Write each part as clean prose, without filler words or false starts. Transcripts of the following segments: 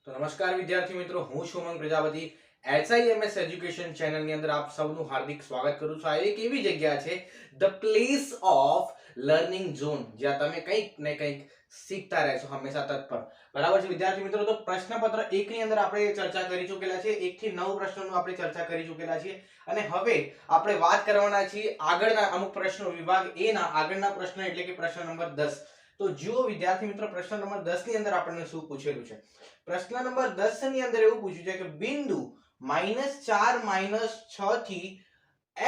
તો નમસ્કાર વિદ્યાર્થી મિત્રો, હું છું ઉમંગ પ્રજાપતિ. એસઆઈએમએસ એજ્યુકેશન ચેનલની અંદર આપ સૌનું હાર્દિક સ્વાગત કરું છું. આ એક એવી જગ્યા છે, the place of learning zone, જ્યાં તમે કંઈક ને કંઈક શીખતા રહેશો હંમેશા તત્પર. બરાબર છે વિદ્યાર્થી મિત્રો? તો પ્રશ્નપત્ર 1 ની અંદર આપણે ચર્ચા કરી ચૂકેલા છે. 1 થી 9 પ્રશ્નોનું આપણે ચર્ચા કરી ચૂકેલા છીએ અને હવે આપણે વાત કરવાના છીએ આગળના અમુક પ્રશ્નો, વિભાગ એ ના આગળના પ્રશ્ન એટલે કે પ્રશ્ન નંબર 10. તો જુઓ વિદ્યાર્થી મિત્રો, પ્રશ્ન નંબર 10 ની અંદર આપણને શું પૂછેલું છે. પ્રશ્ન નંબર 10 ની અંદર એવું પૂછ્યું છે કે બિંદુ -4 -6 થી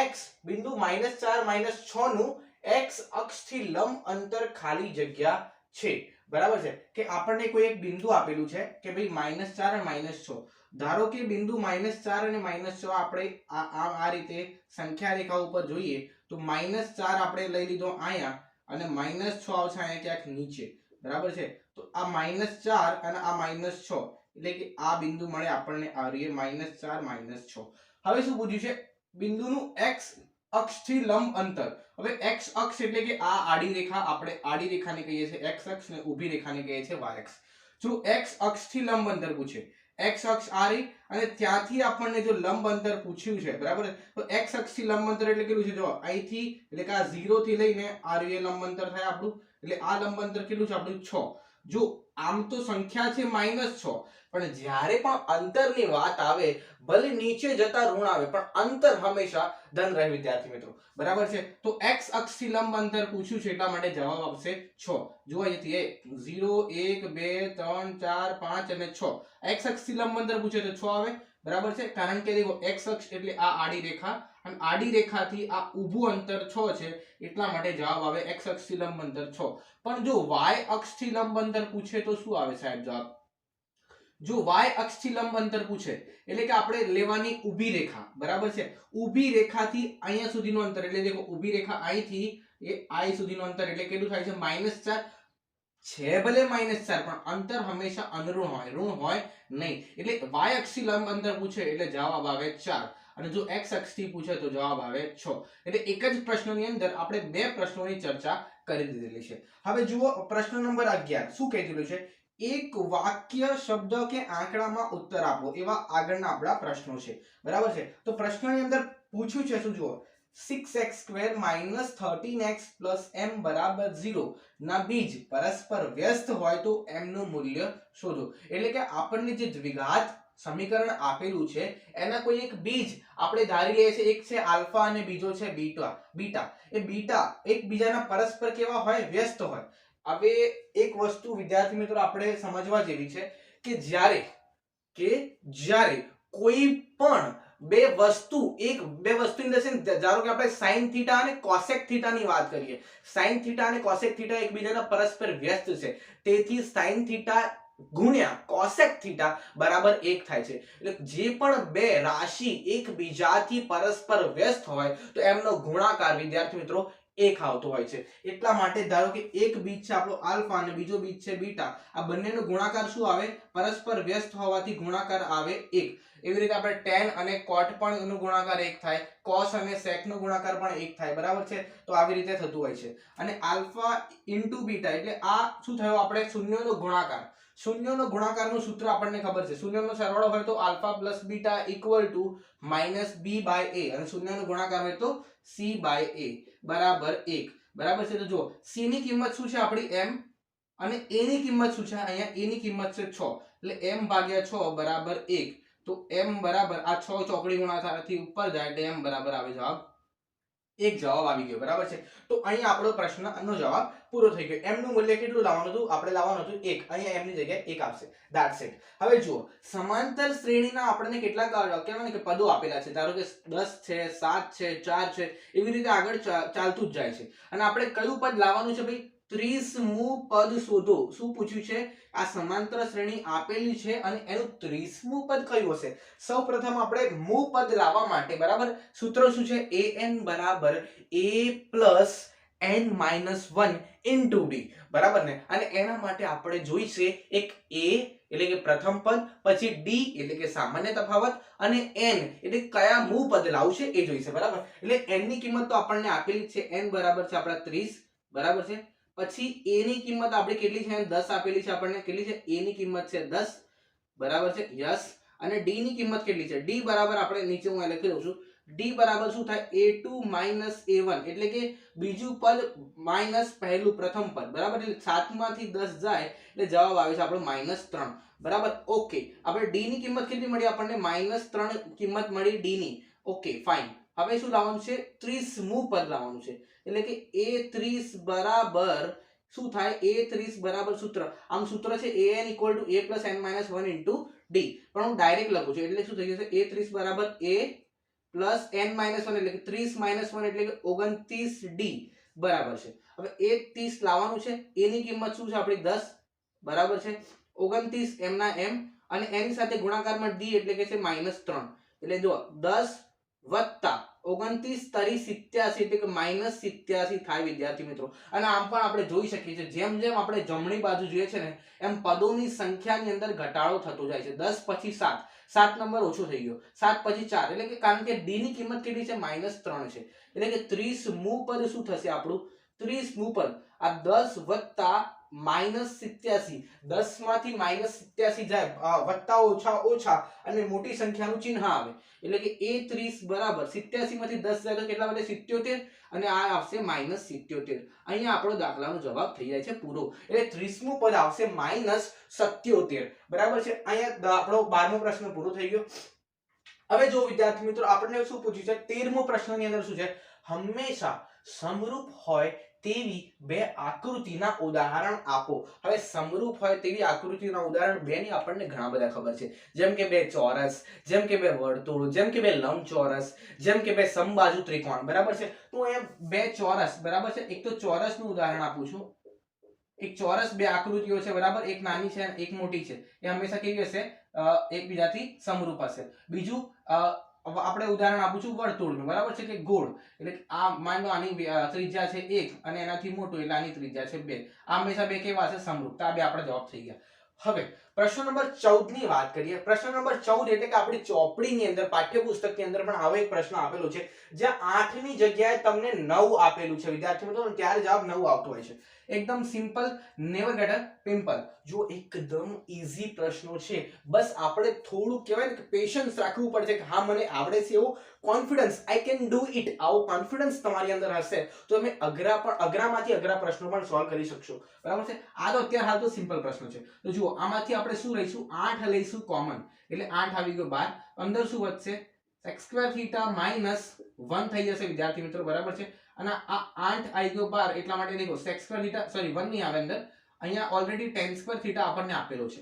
x, બિંદુ -4 -6 નું x અક્ષથી લંબ અંતર ખાલી જગ્યા છે. બરાબર છે કે આપણને કોઈ એક બિંદુ આપેલું છે કે ભાઈ -4 અને -6. ધારો કે બિંદુ -4 અને -6 આપણે આ રીતે સંખ્યા રેખા ઉપર જોઈએ તો -4 આપણે લઈ લીધો અહીંયા અને -6 આવશે અહીંયા ક્યાંક નીચે. બરાબર છે? તો આ -4 અને આ -6 એટલે કે આ બિંદુ મળે આપણને આ રીતે -4 -6. હવે શું પૂછ્યું છે? બિંદુનું x અક્ષથી લંબ અંતર. હવે x અક્ષ એટલે કે આ આડી રેખા, આપણે આડી રેખાને કહીએ છીએ x અક્ષ ને ઊભી રેખાને કહીએ છીએ y અક્ષ. જો x અક્ષથી લંબ અંતર પૂછે, x અક્ષ આ રહી અને ત્યાંથી આપણને જો લંબ અંતર પૂછ્યું છે, બરાબર, તો x અક્ષથી લંબ અંતર એટલે કેટલું છે? જો અહીંથી એટલે કે આ 0 થી લઈને આ રીતે લંબ અંતર થાય આપણું, એટલે આ લંબ અંતર કેટલું છે આપણું? 6. જો આમ તો સંખ્યા છે -6, પણ જ્યારે પણ અંતરની વાત આવે, ભલે નીચે જતા ઋણ આવે પણ અંતર હંમેશા ધન રહે વિદ્યાર્થી મિત્રો. બરાબર છે? તો x અક્ષથી લંબ અંતર પૂછ્યું છે એટલા માટે જવાબ આવશે 6. જુઓ અહીંથી 0 1 2 3 4 5 અને 6. x અક્ષથી લંબ અંતર પૂછે તો 6 આવે. બરાબર છે? કારણ કે દેખો x અક્ષ એટલે આ આડી રેખા અને આડી રેખાથી આ ઊભું અંતર 6 છે એટલા માટે જવાબ આવે x અક્ષથી લંબ અંતર 6. પણ જો y અક્ષથી લંબ અંતર પૂછે તો શું આવે સાહેબ જવાબ? જો y અક્ષથી લંબ અંતર પૂછે એટલે કે આપણે લેવાની ઊભી રેખા. બરાબર છે? ઊભી રેખાથી અહીંયા સુધીનું અંતર એટલે દેખો ઊભી રેખા અહીંથી એ I સુધીનું અંતર એટલે કેટલું થાય છે? -4 છે. ભલે -4 પણ અંતર હંમેશા અનઋણ હોય, ઋણ હોય નહીં. એટલે y અક્ષથી લંબ અંતર પૂછે એટલે જવાબ આવે 4 અને જો x અક્ષથી પૂછે તો જવાબ આવે 6. એટલે એક જ પ્રશ્નની અંદર આપણે બે પ્રશ્નોની ચર્ચા કરી દીધેલી છે. હવે જુઓ પ્રશ્ન નંબર 11 શું કહેલું છે? એક વાક્ય, શબ્દ કે આંકડામાં ઉત્તર આપો. એવા આગળના આપણા પ્રશ્નો છે. બરાબર છે? તો પ્રશ્નની અંદર પૂછ્યું છે શું? જુઓ, 6x² - 13x + m = 0 ના બીજ પરસ્પર વ્યસ્ત હોય તો m નું મૂલ્ય શોધો. એટલે કે આપણને જે દ્વિઘાત સમીકરણ આપેલું છે એના કોઈ એક બીજ આપણે ધારી લઈએ છીએ. એક છે આલ્ફા અને બીજો છે બીટા. એ બીટા એકબીજાના પરસ્પર કેવા હોય? વ્યસ્ત હોય. હવે એક વસ્તુ વિદ્યાર્થી મિત્રો આપણે સમજવા જેવી છે કે જ્યારે કોઈ પણ બે વસ્તુ ઇન ધ સેન્સ, ધારો કે આપણે sin થીટા અને cosec થીટા ની વાત કરીએ. sin થીટા અને cosec થીટા એકબીજાના પરસ્પર વ્યસ્ત છે, તેથી sin થીટા ગુણ્યા cosec થીટા બરાબર 1 થાય છે. એટલે જે પણ બે રાશિ એકબીજાથી પરસ્પર વ્યસ્ત હોય તો એમનો ગુણાકાર વિદ્યાર્થી મિત્રો 1 આવતો હોય છે. એટલા માટે ધારો કે એક બીજ છે આપણો આલ્ફા અને બીજો બીજ છે બીટા, આ બંનેનો ગુણાકાર શું આવે? પરસ્પર વ્યસ્ત હોવાથી ગુણાકાર આવે 1. એવી રીતે આપણે tan અને cot પણ નો ગુણાકાર 1 થાય, cos અને sec નો ગુણાકાર પણ 1 થાય. બરાબર છે? તો આવી રીતે થતું હોય છે. અને આલ્ફા ઇન્ટુ બીટા એટલે આ શું થયો? આપણે શૂન્યનો ગુણાકાર. શૂન્યનો ગુણાકારનું સૂત્ર આપણને ખબર છે. શૂન્યનો સરવાળો હોય તો alpha plus beta equal to -b/a અને શૂન્યનો ગુણાકાર હોય તો c/a બરાબર 1. બરાબર છે? તો જો c ની કિંમત શું છે આપણી? m અને a ની કિંમત શું છે? અહીંયા a ની કિંમત છે 6 એટલે m/6 બરાબર 1. તો m બરાબર આ 6 ચોકડી ગુણાકારથી ઉપર જાય એટલે m બરાબર આવે જવાબ 1. જવાબ આવી ગયો. બરાબર છે? તો અહીંયા આપણો પ્રશ્નનો જવાબ પૂરો થઈ ગયો. m નું મૂલ્ય કેટલું લાવવાનું હતું? આપણે લાવવાનું હતું 1. અહીંયા m ની જગ્યાએ 1 આવશે. That's it. હવે જુઓ, સમાંતર શ્રેણીના આપણને કેટલાક કહેવાય ને કે પદો આપેલા છે. ધારો કે 10 છે, 7 છે, 4 છે, એવી રીતે આગળ ચાલતું જ જાય છે. અને આપણે કયું પદ લાવવાનું છે ભાઈ? 30મું પદ શોધો. શું પૂછ્યું છે? આ સમાંતર શ્રેણી આપેલી છે અને એનું 30મું પદ કયું હશે? સૌપ્રથમ આપણે મું પદ લાવવા માટે, બરાબર, સૂત્ર શું છે? an બરાબર a + n-1 * d. બરાબર ને? અને એના માટે આપણે જોઈશે એક a એટલે કે પ્રથમ પદ, પછી d એટલે કે સામાન્ય તફાવત અને n એટલે કયા મું પદ લાવશે એ જોઈશે. બરાબર? એટલે n ની કિંમત તો આપણને આપેલી છે. n બરાબર છે આપણા 30. બરાબર છે? પછી a ની કિંમત આપણી કેટલી છે? 10 આપેલી છે આપણને. કેટલી છે? a ની કિંમત છે 10. બરાબર છે યસ. અને ડી ની કિંમત કેટલી છે? ડી બરાબર આપણે નીચે હું લખી દઉં છું. ડી બરાબર શું થાય? a2 માઇનસ a1 એટલે કે બીજું પદ માઇનસ પ્રથમ પદ બરાબર. એટલે 7 માંથી 10 જાય એટલે જવાબ આવે છે આપણો -3 બરાબર. ઓકે, આપણે ડી ની કિંમત કેટલી મળી? આપણને -3 કિંમત મળી ડી ની. Okay fine. હવે શું લાવવાનું છે? 30મું પદ લાવવાનું છે. એટલે કે a30 બરાબર શું થાય? a30 બરાબર સૂત્ર, આમ સૂત્ર છે an = a + n - 1 * d, પણ હું ડાયરેક્ટ લખું છું એટલે શું થઈ જશે? a30 બરાબર a + n - 1 એટલે કે 30 - 1 એટલે કે 29d બરાબર છે. હવે a30 લાવવાનું છે. a ની કિંમત શું છે આપણી? 10 બરાબર છે. 29 m ના m અને એની સાથે ગુણાકારમાં d એટલે કે છે -3. એટલે જો 10 વત્તા 29 તરી 87 એટલે કે -87 થાય વિદ્યાર્થી મિત્રો. અને આમ પણ આપણે જોઈ શકીએ છીએ જેમ જેમ આપણે જમણી બાજુ જોઈએ છે ને એમ પદોની સંખ્યાની અંદર ઘટાડો થતો જાય છે. 10 પછી 7, 7 નંબર ઓછો થઈ ગયો, 7 પછી 4 એટલે કે કારણ કે d ની કિંમત કેટલી છે? -3 છે. એટલે કે 30મું પદ શું થશે આપણું? 30મું પદ આ 10 વત્તા -87, 10 માંથી -87 જાય, વત્તા ઓછા ઓછા અને મોટી સંખ્યાનું ચિહ્ન આવે એટલે કે a30 બરાબર 87 માંથી 10 જાય તો કેટલા વધે? 77 અને આ આવશે -77. અહીંયા આપણો દાખલાનો જવાબ થઈ જાય છે પૂરો. એટલે 30મું પદ આવશે -77 બરાબર છે. અહીંયા આપણો 12મો પ્રશ્ન પૂરો થઈ ગયો. હવે જો વિદ્યાર્થી મિત્રો આપણને શું પૂછ્યું છે? 13મો પ્રશ્નની અંદર શું છે? હંમેશા સમરૂપ હોય તેવી બે આકૃતિના ઉદાહરણ આપો. હવે સમરૂપ હોય તેવી આકૃતિના ઉદાહરણ બે ની આપણને ઘણા બધા ખબર છે. જેમ કે બે ચોરસ, જેમ કે બે વર્તુળ, જેમ કે બે લંબચોરસ, જેમ કે બે સમબાજુ ત્રિકોણ બરાબર છે. તો અહીંયા બે ચોરસ બરાબર છે. એક તો ચોરસનું ઉદાહરણ આપું છું. એક ચોરસ, બે આકૃતિઓ છે બરાબર. એક નાની છે એક મોટી છે. એ હંમેશા કેવી હશે? એકબીજાથી સમરૂપ હશે. બીજું આપણે ઉદાહરણ આપું છું વર્તુળનું બરાબર છે કે ગોળ. એટલે આ માની લો આની ત્રિજ્યા છે 1 અને એનાથી મોટું એટલે આની ત્રિજ્યા છે 2. આ હંમેશા બે કેવા હશે? સમરૂપ. તો આ બે આપણે જવાબ થઈ ગયા. હવે પ્રશ્ન નંબર 14 ની વાત કરીએ. પ્રશ્ન નંબર 14 એટલે કે આપણી ચોપડીની અંદર પાઠ્યપુસ્તકની અંદર પણ આવો એક પ્રશ્ન આપેલો છે જ્યાં 8 ની જગ્યાએ તમને 9 આપેલું છે વિદ્યાર્થી મિત્રો. ત્યારે જવાબ 9 આવતો હોય છે. એકદમ simple, never get a pimple. જો એકદમ ઈઝી પ્રશ્નો છે. બસ આપણે થોડું કહેવાય ને કે પેશન્સ રાખવું પડશે કે હા મને આવડે છે એવો confidence, I can do it, આવો કોન્ફિડન્સ તમારી અંદર હશે તો તમે અઘરામાંથી અઘરા પ્રશ્નો પણ સોલ્વ કરી શકશો બરાબર છે. આ તો અત્યારે હાલ તો સિમ્પલ પ્રશ્ન છે. તો જુઓ આમાંથી આપણે શું લઈશું? 8 લઈશું કોમન એટલે 8 આવી ગયો બહાર. અંદર શું વધશે? sec² θ - 1 થઈ જશે વિદ્યાર્થી મિત્રો બરાબર છે. અને આ 8 આવી gયો બહાર એટલા માટે લખો sec² θ, સોરી 1 નહીં આવે અંદર. અહીંયા ઓલરેડી tan² θ આપણને આપેલો છે.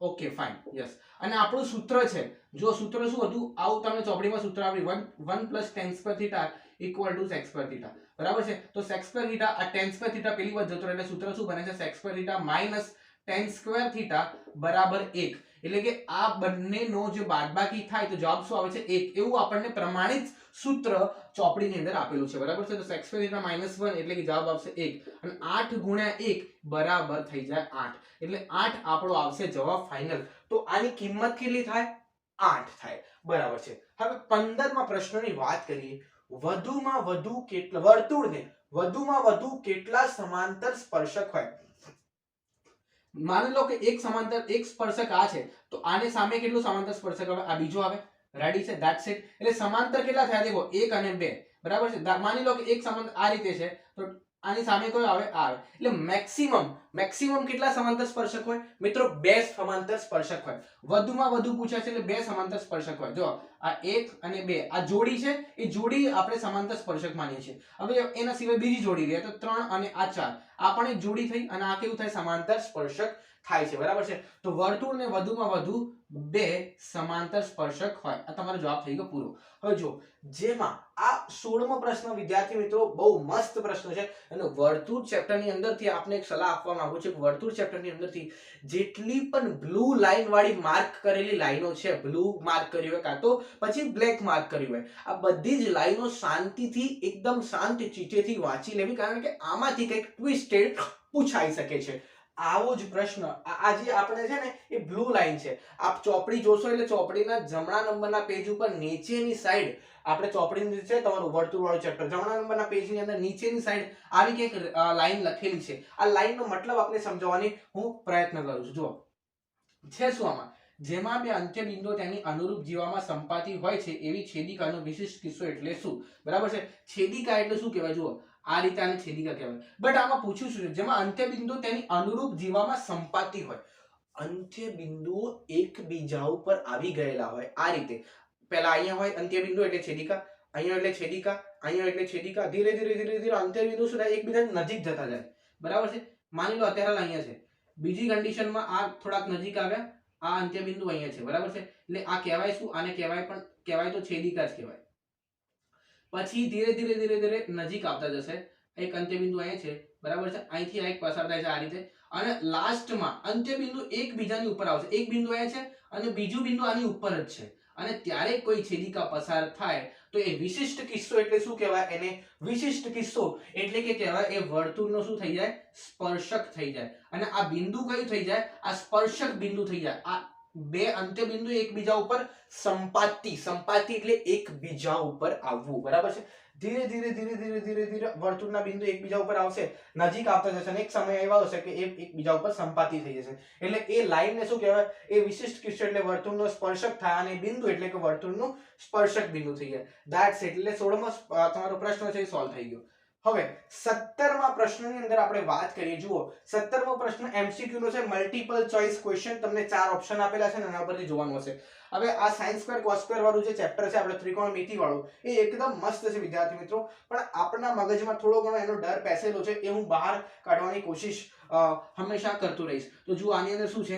Okay fine yes. અને આપણું સૂત્ર છે, જો સૂત્ર શું હતું? આવું તમને ચોપડીમાં સૂત્ર આવ્યું 1 + tan² θ = sec² θ બરાબર છે. તો sec² θ આ tan² θ પેલી વખત જતો એટલે સૂત્ર શું બને છે? sec² θ - tan² θ બરાબર 1. એટલે કે આ બંનેનો જે બાદબાકી થાય તો જવાબ શું આવે છે? 1. એવું આપણને પ્રમાણિત સૂત્ર ચોપડીની અંદર આપેલું છે બરાબર છે. તો sec² θ - 1 એટલે કે જવાબ આવશે 1 અને 8 × 1 બરાબર થઈ જાય 8. એટલે 8 આપણો આવશે જવાબ ફાઇનલ. તો આની કિંમત કેટલી થાય? 8 થાય બરાબર છે. હવે 15મા પ્રશ્નની વાત કરીએ. વધુમાં વધુ કેટલા વર્તુળને વધુમાં વધુ કેટલા સમાંતર સ્પર્શક હોય? માની લો કે એક સ્પર્શક આ છે તો આને સામે કેટલું સમાંતર સ્પર્શક આવે? આ બીજો આવે. રેડી છે? That's it. એટલે સમાંતર કેટલા થયા? દેખો 1 અને 2 બરાબર છે. માની લો કે એક સમાંતર આ રીતે છે તો આની સામે કયો આવે? આ આવે. એટલે મેક્સિમમ કેટલા સમાંતર સ્પર્શક હોય મિત્રો? 2 સમાંતર સ્પર્શક હોય. વધુમાં વધુ પૂછે છે એટલે 2 સમાંતર સ્પર્શક હોય. જો આ 1 અને 2 આ જોડી છે, એ જોડી આપણે સમાંતર સ્પર્શક માનીએ છીએ. હવે એના સિવાય બીજી જોડી રહે તો 3 અને આ 4 આ પણ એક જોડી થઈ અને આ કેવું થાય? સમાંતર સ્પર્શક થાય છે બરાબર છે. તો વર્તુળને વધુમાં વધુ 2 સમાંતર સ્પર્શક હોય. આ તમારો જવાબ થઈ ગયો પૂરો. હવે જો જેમાં આ 16મો પ્રશ્ન વિદ્યાર્થી મિત્રો બહુ મસ્ત પ્રશ્ન છે અને વર્તુળ ચેપ્ટરની અંદરથી આપને એક સલાહ આપવા માંગુ છું કે વર્તુળ ચેપ્ટરની અંદરથી જેટલી પણ બ્લુ લાઈન વાળી માર્ક કરેલી લાઈનો છે, બ્લુ માર્ક કર્યું હોય કાં તો પછી બ્લેક માર્ક કર્યું હોય, આ બધી જ લાઈનો શાંતિથી એકદમ શાંત ચિત્તથી વાંચી લેવી કારણ કે આમાંથી કંઈક ટ્વિસ્ટેડ પૂછાઈ શકે છે. આવો જ પ્રશ્ન આજે આપણે છે ને એ બ્લુ લાઈન છે. આપ ચોપડી જોશો એટલે ચોપડીના જમણા નંબરના પેજ ઉપર નીચેની સાઈડ આપણે ચોપડીની છે તમારું વર્તુળ વાળું ચેપ્ટર જમણા નંબરના પેજની અંદર નીચેની સાઈડ આવી કંઈક લાઈન લખેલી છે. આ લાઈનનો મતલબ આપણે સમજાવવાની હું પ્રયત્ન કરું છું. જુઓ છે શું આમાં જેમાં બે અંત્ય બિંદુઓ તેની અનુરૂપ જીવામાં સંપાતી હોય છે એવી છેદિકાનો વિશિષ્ટ કિસ્સો એટલે શું? બરાબર છે. છેદિકા એટલે શું કહેવાય? જુઓ, આ રીતે આને છેદિકા કહેવાય. બટ આમાં પૂછ્યું શું છે? જેમાં અંત્ય બિંદુ તેની અનુરૂપ જીવામાં સંપાતી હોય. અંત્ય બિંદુઓ એકબીજા ઉપર આવી ગયેલા હોય આ રીતે. પહેલા અહીંયા હોય અંત્ય બિંદુ એટલે છેદિકા, અહીંયા એટલે છેદિકા, અહીંયા એટલે છેદિકા. ધીરે ધીરે ધીરે ધીરે અંત્ય બિંદુ શું થાય? એકબીજાની નજીક જતા જાય. બરાબર છે. માની લો અત્યારે અહીંયા છે, બીજી કન્ડિશનમાં આ થોડાક નજીક આવ્યા, આ અંત્ય બિંદુ અહીંયા છે. બરાબર છે. એટલે આ કહેવાય શું? આને કહેવાય તો છેદિકા જ કહેવાય. પછી ધીરે ધીરે ધીરે ધીરે નજીક આવતા જશે. એક અંત્ય બિંદુ અહીંયા છે. બરાબર છે. અહીંથી આ એક પસાર થાય છે આ રીતે, અને લાસ્ટમાં અંત્ય બિંદુ એકબીજાની ઉપર આવશે. એક બિંદુ અહીંયા છે અને બીજું બિંદુ આની ઉપર જ છે, અને ત્યારે કોઈ છેદિકા પસાર થાય તો એ વિશિષ્ટ કિસ્સો એટલે શું કહેવાય? એને વિશિષ્ટ કિસ્સો એટલે કે કહેવાય એ વર્તુળનો શું થઈ જાય? સ્પર્શક થઈ જાય. અને આ બિંદુ કયું થઈ જાય? આ સ્પર્શક બિંદુ થઈ જાય. આ બે અંત્ય બિંદુ એકબીજા ઉપર સંપાતી એટલે એકબીજા ઉપર આવવું. બરાબર છે. ધીરે ધીરે ધીરે ધીરે ધીરે ધીરે વર્તુળના બિંદુ એકબીજા ઉપર આવશે, નજીક આવતા જશે, અને એક સમય એવો આવશે કે એ એકબીજા ઉપર સંપાતી થઈ જશે. એટલે એ લાઈનને શું કહેવાય? એ વિશિષ્ટ કિસ્સો એટલે વર્તુળનો સ્પર્શક થાય, અને બિંદુ એટલે કે વર્તુળનું સ્પર્શક બિંદુ થઈ જાય. That's it. એટલે 16મો તમારો પ્રશ્ન છે એ સોલ્વ થઈ ગયો. હવે 17મા પ્રશ્નની અંદર આપણે વાત કરીએ. જુઓ, 17મો પ્રશ્ન એમસીક્યુ નો છે, મલ્ટિપલ ચોઇસ ક્વેશ્ચન. તમને 4 ઓપ્શન આપેલા છે ને એના પરથી જોવાનું હશે. હવે આ sin સ્ક્વેર cos સ્ક્વેર વાળું જે ચેપ્ટર છે આપણે ત્રિકોણમિતિ વાળું, એ એકદમ મસ્ત છે વિદ્યાર્થી મિત્રો, પણ આપણા મગજમાં થોડો ઘણો એનો ડર બેસેલો છે, એ હું બહાર કાઢવાની કોશિશ હંમેશા કરતો રહીશ. તો જુઓ, આની અંદર શું છે?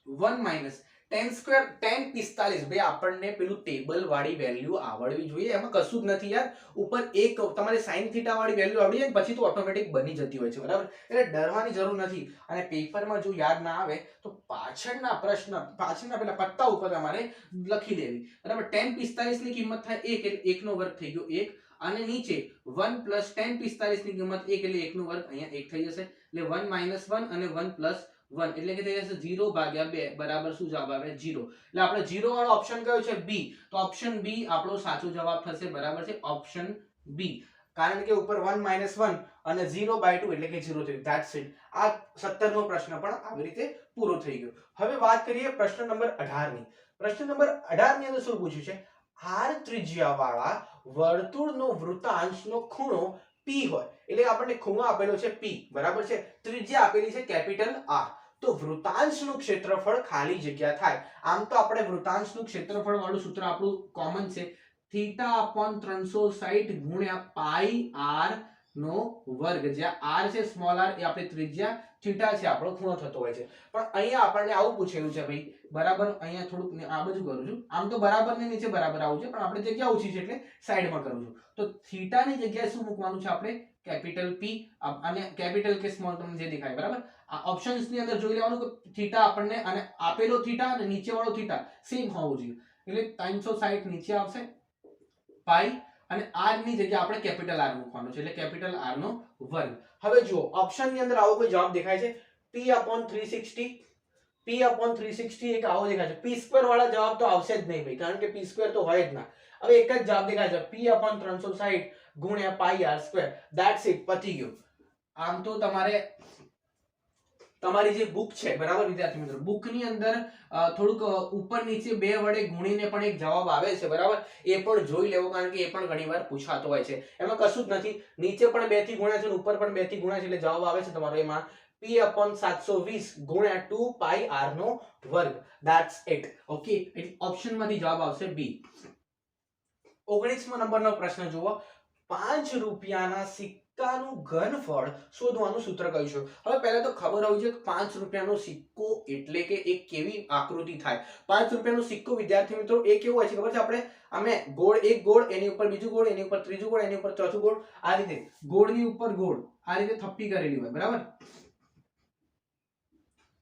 1 - tan સ્ક્વેર tan 45. ભાઈ આપણને પેલું ટેબલ વાળી વેલ્યુ આવડવી જોઈએ, એમાં કશું જ નથી યાર. ઉપર એક તમારે sin થીટા વાળી વેલ્યુ આવડી જાય ને પછી તો ઓટોમેટિક બની જતી હોય છે. બરાબર. એટલે ડરવાની જરૂર નથી. અને પેપરમાં જો યાદ ના આવે તો પાછળના પેલા પત્તા ઉપર તમારે લખી દેવી. બરાબર. tan 45 ની કિંમત થાય 1 એટલે 1 નો વર્ગ થઈ ગયો 1, અને નીચે 1 + tan 45 ની કિંમત 1 એટલે 1 નો વર્ગ, અહીંયા 1 થઈ જશે. એટલે 1 - 1 અને 1 + 1 એટલે કે થઈ જશે 0/2 બરાબર શું જવાબ આવે? 0. એટલે આપણે 0 વાળો ઓપ્શન કયો છે? બી. તો ઓપ્શન બી આપણો સાચો જવાબ થશે. બરાબર છે. Option B. કારણ કે ઉપર 1 - 1 અને 0/2 એટલે કે 0 થયું. That's it. આ 17મો પ્રશ્ન પણ આવી રીતે પૂરો થઈ ગયો. હવે વાત કરીએ પ્રશ્ન નંબર 18 ની. પ્રશ્ન નંબર 18 ની અંદર શું પૂછ્યું છે? r ત્રિજ્યા વાળા વર્તુળનો વૃત્તાંશનો ખૂણો p હોય. એટલે આપણને ખૂણો આપેલો છે p. બરાબર છે. ત્રિજ્યા આપેલી છે કેપિટલ R. તો વૃત્તાંશનું ક્ષેત્રફળ ખાલી જગ્યા થાય. આમ તો આપણે વૃત્તાંશનું ક્ષેત્રફળ વાળું સૂત્ર આપણું કોમન છે, θ/360 ગુણ્યા પાઈ r નો વર્ગ. જ્યાં r છે સ્મોલ r એ આપણી ત્રિજ્યા, થીટા છે આપણો ખૂણો થતો હોય છે. પણ અહીંયા આપણને આવું પૂછેલું છે ભાઈ. બરાબર. અહીંયા થોડુંક આ બાજુ કરું છું. આમ તો બરાબર ને નીચે બરાબર આવું છે, પણ આપણે જગ્યા ઓછી છે એટલે સાઈડમાં કરું છું. તો થીટા ની જગ્યાએ શું મૂકવાનું છે આપણે? Capital P. અને કેપિટલ કે સ્મોલ તમને જે દેખાય. બરાબર. આ ઓપ્શન્સ ની અંદર જોઈ લેવાનું કે થીટા આપણને, અને આપેલો થીટા અને નીચે વાળો થીટા સેમ હોવું જોઈએ. એટલે 360 નીચે આવશે, પાઈ, અને r ની જગ્યાએ આપણે કેપિટલ R મૂકવાનું છે, એટલે કેપિટલ R નો વર્ગ. હવે જુઓ, ઓપ્શન ની અંદર આવો કોઈ જવાબ દેખાય છે? p/360. p/360 એક આવો દેખાય છે. p² વાળા જવાબ તો આવશે જ નહીં ભાઈ, કારણ કે p² તો હોય જ ના. હવે એક જ જવાબ દેખાય છે, p/360 ગુણ્યા પાઈ r². That's it. પતી ગયું. આમ તો તમારી જે બુક છે, બરાબર વિદ્યાર્થી મિત્રો, બુક ની અંદર થોડુંક ઉપર નીચે બે વડે ગુણીને પણ એક જવાબ આવે છે. બરાબર. એ પણ જોઈ લેવો, કારણ કે એ પણ ઘણીવાર પૂછાતો હોય છે. એમાં કશું જ નથી. નીચે પણ 2 થી ગુણ્યા છે અને ઉપર પણ 2 થી ગુણ્યા છે, એટલે જવાબ આવે છે તમારો એમાં p/720 ગુણ્યા 2 પાઈ r નો વર્ગ. That's it. ઓકે. એટલે ઓપ્શન માંથી જવાબ આવશે બી. 19મો નંબરનો પ્રશ્ન જુઓ. 5 રૂપિયાના સિક્કાનું ઘનફળ શોધવાનું સૂત્ર કયું છે? હવે પહેલા તો ખબર હોવી જોઈએ કે 5 રૂપિયાનો સિક્કો એટલે કે એક કેવી આકૃતિ થાય. 5 રૂપિયાનો સિક્કો વિદ્યાર્થી મિત્રો એ કેવો હોય છે ખબર છે? આપણે આમે ગોળ, એક ગોળ, એની ઉપર બીજું ગોળ, એની ઉપર ત્રીજું ગોળ, એની ઉપર ચોથું ગોળ, આ રીતે ગોળની ઉપર ગોળ આ રીતે થપ્પી કરેલી હોય. બરાબર.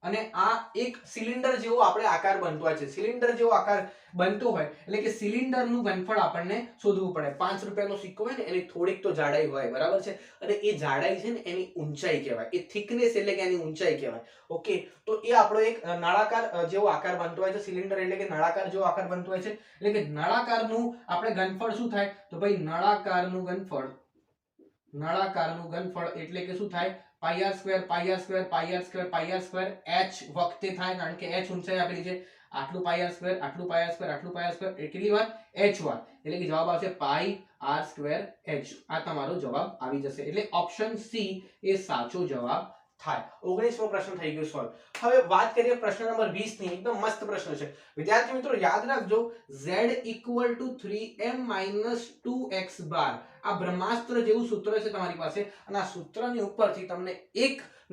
અને આ એક સિલિન્ડર જેવો આપણે આકાર બનતો હોય છે. સિલિન્ડર જેવો આકાર બનતો હોય એટલે કે સિલિન્ડરનું ઘનફળ આપણને શોધવું પડે. 5 રૂપિયાનો સિક્કો હોય ને એની થોડીક તો જાડાઈ હોય. બરાબર છે. અને એ જાડાઈ છે ને એની ઊંચાઈ કહેવાય. એ થિકનેસ એટલે કે એની ઊંચાઈ કહેવાય. ઓકે. તો એ આપણો એક નળાકાર જેવો આકાર બનતો હોય છે. સિલિન્ડર એટલે કે નળાકાર જેવો આકાર બનતો હોય છે. એટલે કે નળાકારનું આપણે ઘનફળ શું થાય? તો ભાઈ નળાકારનું ઘનફળ એટલે કે શું થાય? પાઈ r² h વખતે થાય, કારણ કે h ઊંચાઈ આપેલી છે. આટલું પાઈ આર સ્ક્વેર, આટલું પાઈ આર સ્ક્વેર, આટલું પાઈ આર સ્ક્વેર, કેટલી વાર h વાર, એટલે કે જવાબ આવશે પાઈ આર સ્ક્વેર h. આ તમારો જવાબ આવી જશે, એટલે ઓપ્શન સી એ સાચો જવાબ થાય. 19મો પ્રશ્ન થઈ ગયો સોલ્વ. હવે વાત કરીએ પ્રશ્ન નંબર 20 ની. એકદમ મસ્ત પ્રશ્ન છે વિદ્યાર્થી મિત્રો, યાદ રાખજો z equal to 3m minus 2x બાર. આ બ્રહ્માસ્ત્ર જેવું સૂત્ર છે તમારી પાસે, અને આ સૂત્રની ઉપરથી તમને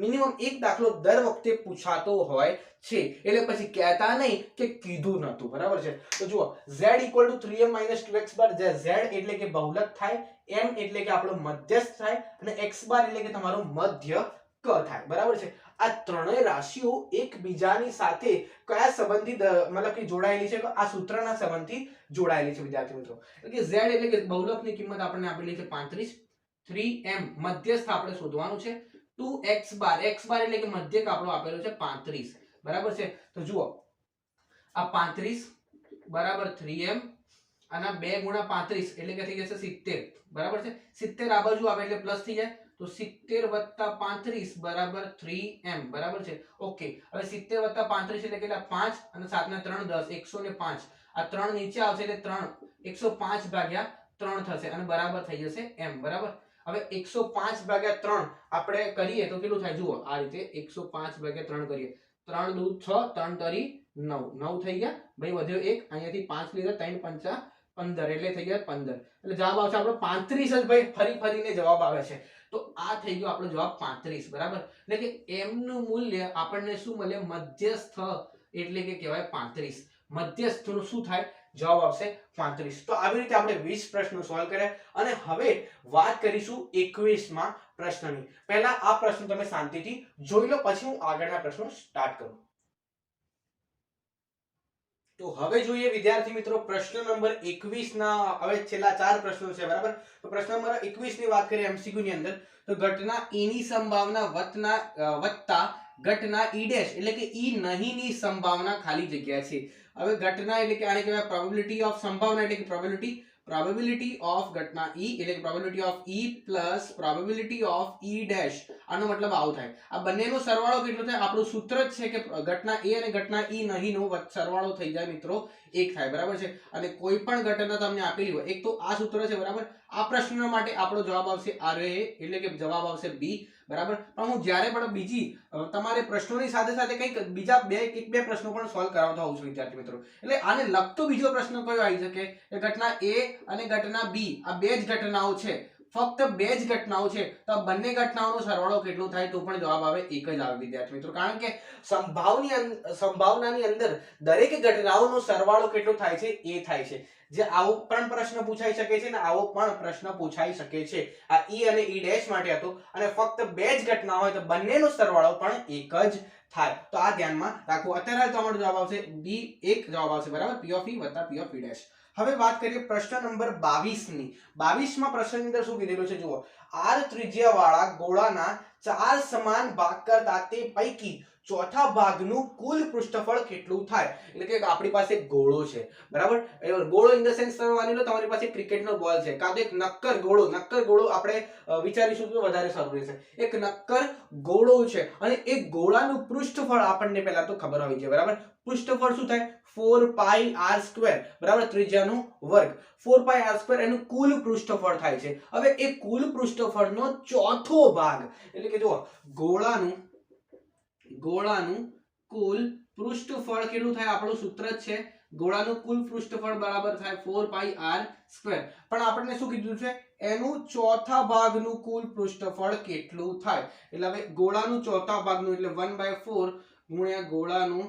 મિનિમમ એક દાખલો દર વખતે પૂછાતો હોય છે, એટલે પછી કહેતા નહીં કે કીધું નતું. બરાબર છે? તો જુઓ z equal to 3m minus 2x bar, z એટલે કે બહુલક થાય, m એટલે કે આપણો મધ્યસ્થ થાય, અને x બાર એટલે કે તમારો મધ્ય ક થાય. બરાબર છે? આ ત્રણેય રાશિઓ એકબીજાની સાથે કયા સંબંધી મતલબ કે જોડાયેલી છે? આ સૂત્રના સંબંધથી જોડાયેલી છે વિદ્યાર્થી મિત્રો. એટલે કે z એટલે કે બહુલકની કિંમત આપણને આપેલી છે 35, 3m મધ્યસ્થ આપણે શોધવાનું છે, 2x બાર, x બાર એટલે કે મધ્યક આપણો આપેલો છે 35. બરાબર છે? તો જુઓ આ 35 બરાબર 3m, અને 2 ગુણ્યા 35 એટલે કે થઈ જશે 70. બરાબર છે? 70 આ બાજુ આવે એટલે પ્લસ થઈ જાય, તો 70 વત્તા 35 બરાબર 3m. બરાબર છે? ઓકે. હવે 70 વત્તા 35 એટલે કેટલા? 5, અને 7 ને 3 10, 105. આ 3 નીચે આવશે એટલે 3 105 ભાગ્યા 3 થશે, અને બરાબર થઈ જશે m. બરાબર? હવે 105 ભાગ્યા 3 આપણે કરીએ તો કેટલું થાય? જુઓ આ રીતે 105 ભાગ્યા 3 કરીએ, 3 દુ 6, 3 તરી 9, 9 થઈ ગયા ભાઈ, વધ્યો 1, અહીંયાથી 5 લીધા, 3 પંચા 15 એટલે થઈ ગયા 15. એટલે જવાબ આવશે આપણો 35 જ ભાઈ. ફરીને જવાબ આવે છે, તો આ થઈ ગયો આપણો જવાબ 35. બરાબર? એટલે કે m નું મૂલ્ય આપણને શું મળે? મધ્યસ્થ એટલે કે કહેવાય 35. મધ્યસ્થનું શું થાય? જવાબ આવશે 35. તો આવી રીતે આપણે 20 પ્રશ્નો સોલ્વ કર્યા, અને હવે વાત કરીશું 21મા પ્રશ્નની. પહેલા આ પ્રશ્ન તમે શાંતિથી જોઈ લો, પછી હું આગળના પ્રશ્નો સ્ટાર્ટ કરું. તો હવે જોઈએ વિદ્યાર્થી મિત્રો પ્રશ્ન નંબર 21 ના હવે છેલ્લા 4 પ્રશ્નો છે. બરાબર? તો પ્રશ્ન નંબર 21 ની વાત કરીએ એમસીક્યુ ની અંદર, તો ઘટના e ની સંભાવના વત્તા ઘટના e ડેશ એટલે કે e નહીં ની સંભાવના ખાલી જગ્યા છે. હવે ઘટના એટલે કે આને કહેવાય પ્રોબેબિલિટી ઓફ સંભાવના, એટલે કે પ્રોબેબિલિટી ઓફ ઘટના e એટલે કે probability of e plus probability of e dash. આનો મતલબ આવું થાય. આ બંનેનો સરવાળો કેટલો થાય? આપણું સૂત્ર જ છે કે ઘટના a અને ઘટના e નહીં નો સરવાળો થઈ જાય મિત્રો 1 થાય. બરાબર છે? અને કોઈ પણ ઘટના તમને આપેલી હોય, એક તો આ સૂત્ર છે. બરાબર? આ પ્રશ્ન માટે આપણો જવાબ આવશે RA, એટલે કે જવાબ આવશે B. બરાબર? પણ હું જ્યારે પણ બીજી તમારે પ્રશ્નોની સાથે સાથે કંઈક બીજા બે પ્રશ્નો પણ સોલ્વ કરાવતા હોઉં છું વિદ્યાર્થી મિત્રો. એટલે આને લગતો બીજો પ્રશ્ન કયો આવી શકે? ઘટના A અને ઘટના B, આ બે જ ઘટનાઓ છે, ફક્ત બે જ ઘટનાઓ છે, તો આ બંને ઘટનાઓનો સરવાળો કેટલો થાય? તો પણ જવાબ આવે 1 જ આવે વિદ્યાર્થી મિત્રો. કારણ કે સંભાવનાની અંદર દરેક ઘટનાઓનો સરવાળો કેટલો થાય છે? એ થાય છે. જે આવો પણ પ્રશ્ન પૂછાઈ શકે છે, ને આવો પણ પ્રશ્ન પૂછાઈ શકે છે. આ e અને e ડેશ માટે હતો, અને ફક્ત બે જ ઘટના હોય તો બંનેનો સરવાળો પણ 1 જ થાય. તો આ ધ્યાનમાં રાખો. અત્યારે તમારો જવાબ આવશે B1 જવાબ આવશે. બરાબર? P of e વત્તા P of e ડેશ. હવે વાત કરીએ પ્રશ્ન નંબર 22 ની. 22મા પ્રશ્નની અંદર શું કીધેલું છે? જુઓ, r ત્રિજ્યા વાળા ગોળાના 4 સમાન ભાગ કરતા તે પૈકી ચોથા ભાગનું કુલ પૃષ્ઠફળ કેટલું થાય? એટલે કે આપણી પાસે ગોળો છે. બરાબર? ગોળો ઇન ધ સેન્સ તમે માની લો તમારી પાસે ક્રિકેટનો બોલ છે, કાં તો એક નક્કર ગોળો આપણે વિચારીશું તો વધારે સારું રહેશે. એક નક્કર ગોળો છે, અને એક ગોળાનું પૃષ્ઠફળ આપણને પહેલા તો ખબર હોવી જોઈએ. બરાબર? પૃષ્ઠફળ શું થાય? 4 પાઈ r સ્ક્વેર. બરાબર? ત્રિજ્યાનો વર્ગ 4 પાઈ r સ્ક્વેર એનું કુલ પૃષ્ઠફળ થાય છે. હવે એ કુલ પૃષ્ઠફળનો ચોથો ભાગ, એટલે કે જુઓ ગોળાનું કુલ પૃષ્ઠફળ કેટલું થાય? આપણું સૂત્ર જ છે, ગોળાનું કુલ પૃષ્ઠફળ બરાબર થાય 4 પાઈ r સ્ક્વેર. પણ આપણને શું કીધું છે? એનું ચોથા ભાગનું કુલ પૃષ્ઠફળ કેટલું થાય? એટલે હવે ગોળાનું ચોથા ભાગનું એટલે 1/4 ગુણ્યા ગોળાનું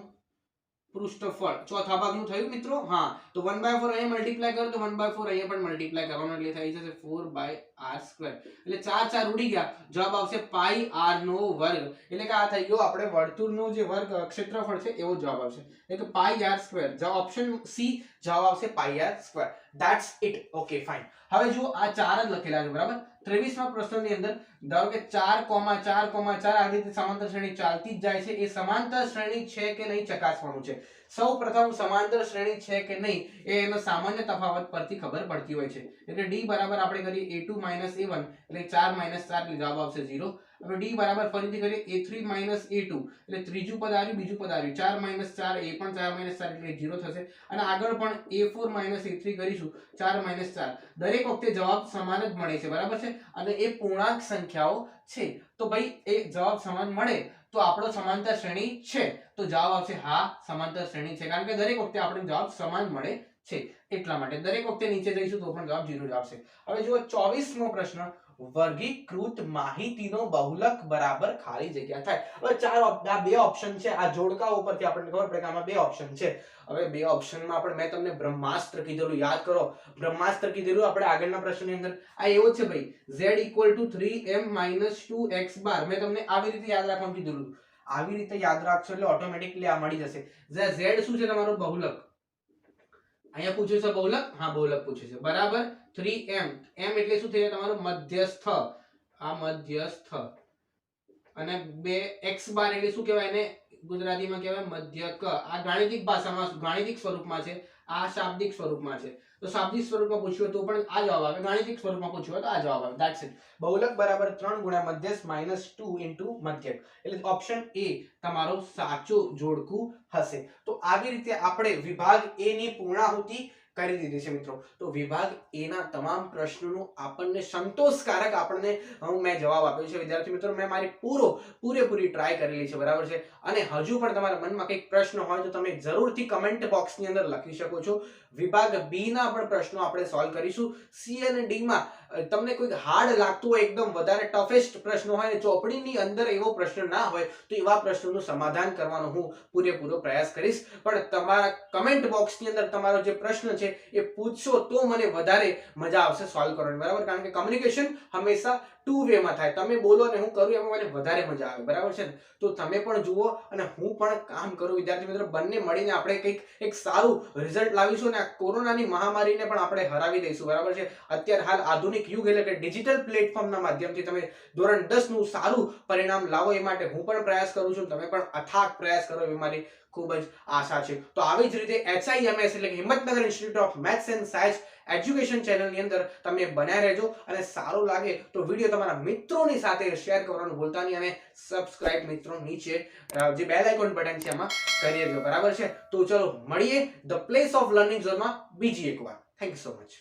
પૃષ્ઠફળ ચોથા ભાગનું થયું મિત્રો. હા, તો 1/4 અહીંયા મલ્ટીપ્લાય કરો તો 1/4 અહીંયા પણ મલ્ટીપ્લાય કરવાનું, એટલે થઈ જશે 4/r સ્ક્વેર. એટલે 4 4 ઉડી ગયા, જવાબ આવશે પાઈ r નો વર્ગ. એટલે કે આ થઈ ગયો આપણે વર્તુળનો જે વર્ગ ક્ષેત્રફળ છે એવો જવાબ આવશે, એટલે કે પાઈ r સ્ક્વેર. જવાબ ઓપ્શન સી જવાબ આવશે પાઈ r square. That's it. Okay fine. હવે જુઓ આ 4 જ લખેલા છે. બરાબર? 23મા પ્રશ્નની અંદર ધારો કે 4,4,4 આ રીતે સમાંતર શ્રેણી ચાલતી જ જાય છે. એ સમાંતર શ્રેણી છે કે નહીં ચકાસવાનું છે. સૌપ્રથમ સમાંતર શ્રેણી છે કે નહીં એ એનો સામાન્ય તફાવત પરથી ખબર પડતી હોય છે. એટલે d બરાબર આપણે કરીએ a2 - a1 એટલે 4 - 4 એટલે જવાબ આવશે 0. હવે d બરાબર ફરીથી કરીએ a3 minus a2 એટલે ત્રીજું પદ આવ્યું, બીજું પદ આવ્યું, 4 minus 4 એ પણ 4 minus 4 એટલે 0 થશે અને આગળ પણ a4 minus a3 કરીશું 4 minus 4 દરેક વખતે જવાબ સમાન જ મળે છે બરાબર છે અને એ પૂર્ણાંક સંખ્યાઓ છે તો ભાઈ એ જવાબ સમાન મળે તો આપણો સમાંતર શ્રેણી છે તો જવાબ આવશે હા સમાંતર શ્રેણી છે કારણ કે દરેક વખતે આપણને જવાબ સમાન મળે છે એટલા માટે દરેક વખતે નીચે જઈશું તો પણ જવાબ 0 જ આવશે. હવે જુઓ 24મો પ્રશ્ન વર્ગીકૃત માહિતીનો બહુલક બરાબર ખાલી જગ્યા થાય. હવે આ બે ઓપ્શન છે આ જોડકા ઉપરથી આપણને ખબર પડે કે આમાં બે ઓપ્શન છે. હવે બે ઓપ્શનમાં આપણે મેં તમને બ્રહ્માસ્ત્ર કીધેલું યાદ કરો બ્રહ્માસ્ત્ર કીધેલું આપણે આગળના પ્રશ્નની અંદર આ એવો છે ભાઈ z 3m - 2x બાર મેં તમને આવી રીતે યાદ રાખવાનું કીધેલું આવી રીતે યાદ રાખશો એટલે ઓટોમેટિકલી આ મળી જશે. z શું છે તમારો બહુલક અહીંયા પૂછ્યું છે બહુલક હા બહુલક પૂછ્યું છે બરાબર 3m m એટલે શું થઈ જાય તમારું મધ્યસ્થ આ મધ્યસ્થ અને 2x બાર એટલે શું કહેવાય એને ગુજરાતીમાં કહેવાય મધ્યક આ ગાણિતિક ભાષામાં ગાણિતિક સ્વરૂપમાં છે આ શાબ્દિક સ્વરૂપમાં છે તો શાબ્દિક સ્વરૂપમાં પૂછ્યું તો પણ આ જવાબ આવે ગાણિતિક સ્વરૂપમાં પૂછ્યું તો આ જવાબ આવે ધેટ્સ ઇટ. બહુલક બરાબર 3 ગુણ્યા મધ્યસ્થ -2 * મધ્યક એટલે ઓપ્શન એ તમારો સાચો જોડકું હશે. તો આવી રીતે આપણે વિભાગ એ ની પૂર્ણાહુતિ કરી દીધી છે મિત્રો. તો વિભાગ એ ના તમામ પ્રશ્નોનો આપણને સંતોષકારક આપણને મેં જવાબ આપ્યો છે વિદ્યાર્થી મિત્રો. મેં મારી પૂરેપૂરી ટ્રાય કરેલી છે બરાબર છે અને હજુ પણ તમારા મનમાં કંઈક પ્રશ્ન હોય તો તમે જરૂરથી કમેન્ટ બોક્સની અંદર લખી શકો છો. વિભાગ બી ના પણ પ્રશ્નો આપણે સોલ્વ કરીશું. સી અને ડી માં તમને કોઈ હાર્ડ લાગતું હોય એકદમ વધારે ટફેસ્ટ પ્રશ્નો હોય ને ચોપડીની અંદર એવો પ્રશ્ન ના હોય તો એવા પ્રશ્નોનું સમાધાન કરવાનો હું પૂરેપૂરો પ્રયાસ કરીશ. પણ તમારા કમેન્ટ બોક્સની અંદર તમારો જે પ્રશ્ન છે એ પૂછશો તો મને વધારે મજા આવશે સોલ્વ કરવાની બરાબર કારણ કે કમ્યુનિકેશન હંમેશા ટુ વે માં થાય. તમે બોલો અને હું કરું એમાં મને વધારે મજા આવે બરાબર છે ને. તો તમે પણ જુઓ અને હું પણ કામ કરું વિદ્યાર્થી મિત્રો બંને મળીને આપણે કંઈક એક સારું રિઝલ્ટ લાવીશું અને આ કોરોનાની મહામારીને પણ આપણે હરાવી દઈશું બરાબર છે. અત્યારે હાલ આધુનિક યુગ એટલે કે ડિજિટલ પ્લેટફોર્મના માધ્યમથી તમે ધોરણ 10 નું સારું પરિણામ લાવો એ માટે હું પણ પ્રયાસ કરું છું તમે પણ અથાગ પ્રયાસ કરો એવી મારી ખૂબ જ આશા છે. તો આવી જ રીતે HIMS એટલે કે Himmatnagar institute of maths and science education ચેનલની અંદર તમે બન્યા રહેજો અને સારું લાગે તો વિડીયો તમારા મિત્રોની સાથે શેર કરવાનું ભૂલતા નહીં અને સબસ્ક્રાઇબ મિત્રો નીચે જે બેલ આઇકોન બટન છે એમાં કરી દેજો બરાબર છે. તો ચલો મળીએ ધ પ્લેસ ઓફ લર્નિંગ ઝોનમાં બીજી એકવાર. Thank you so much.